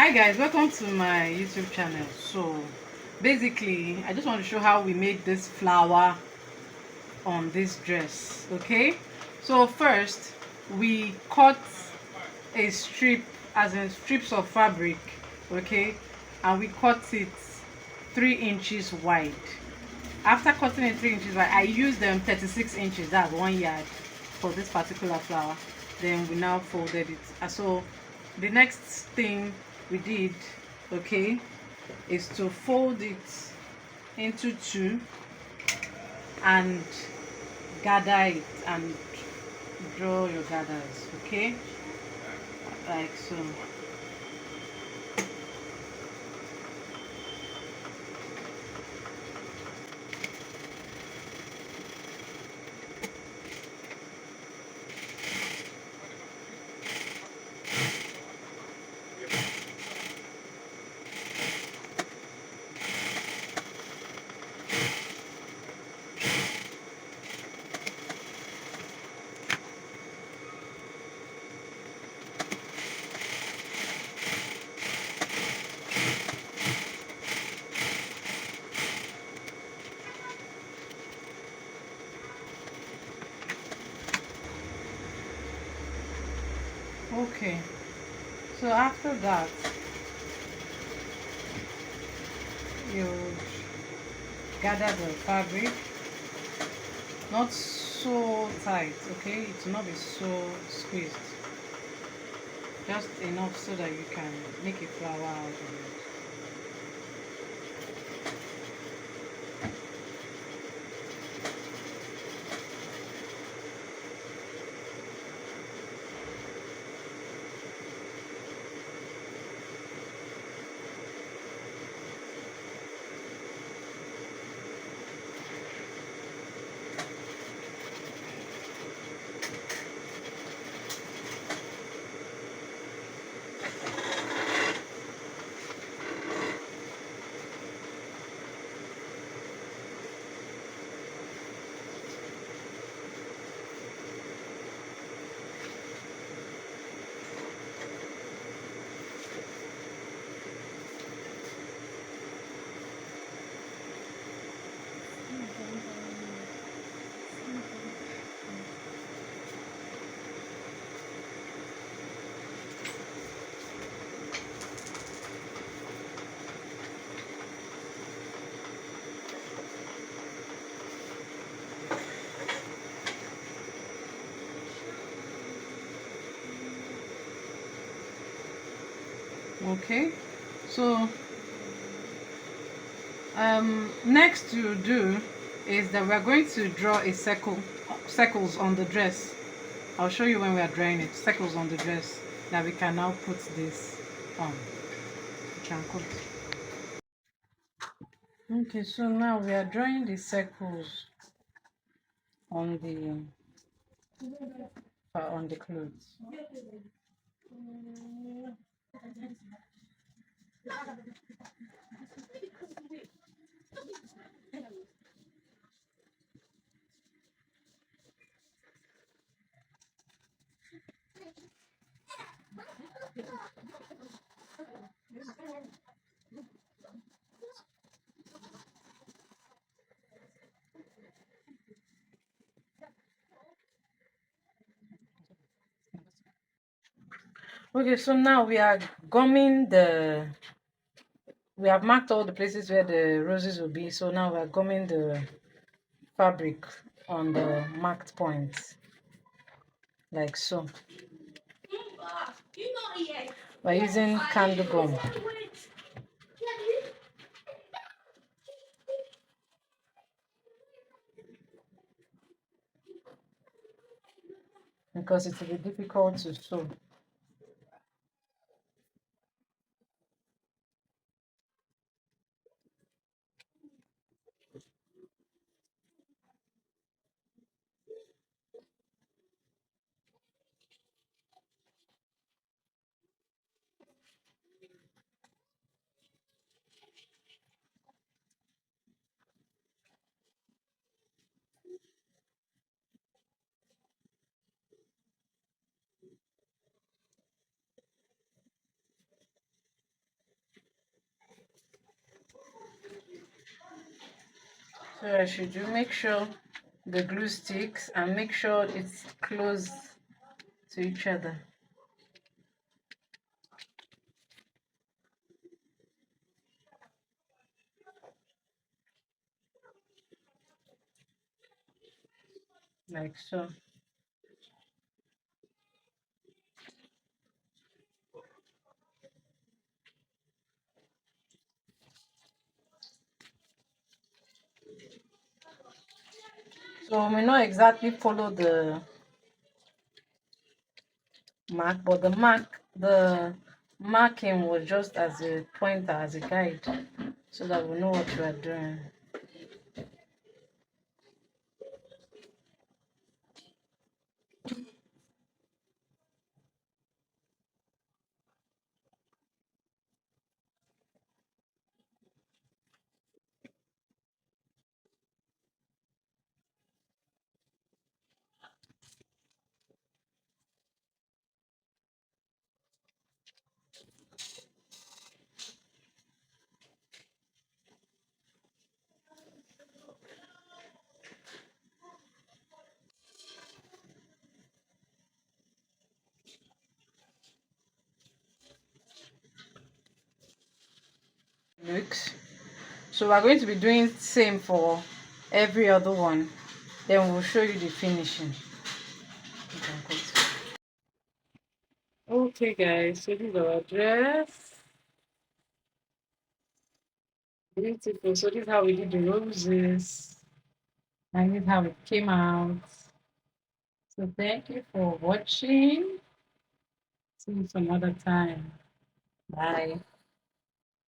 Hi guys, welcome to my YouTube channel. So basically I just want to show how we made this flower on this dress. Okay, so first we cut a strip, as in strips of fabric. Okay, and we cut it 3 inches wide. After cutting it 3 inches wide, I used them 36 inches, that's 1 yard for this particular flower. Then we now folded it. So the next thing we did, okay, is to fold it into two and gather it and draw your gathers, okay, like so. Okay, so after that you gather the fabric, not so tight, okay, it will not be so squeezed, just enough so that you can make a flower out of it. Okay, so next to do is that we're going to draw a circles on the dress. I'll show you when we are drawing it, circles on the dress, that we can now put this on. We can cut. Okay, so now we are drawing the circles on the clothes. Okay, so now we are gumming we have marked all the places where the roses will be, so now we are gumming the fabric on the marked points, like so, by using candle gum. Because it will be difficult to sew. So I should do make sure the glue sticks and make sure it's close to each other. Like so. So we may not exactly follow the mark, but the marking was just as a pointer, as a guide, so that we know what we are doing. Looks. So we're going to be doing same for every other one. Then we'll show you the finishing. Okay guys, so this is our dress. Beautiful. So this is how we did the roses. And this is how it came out. So thank you for watching. See you some other time. Bye.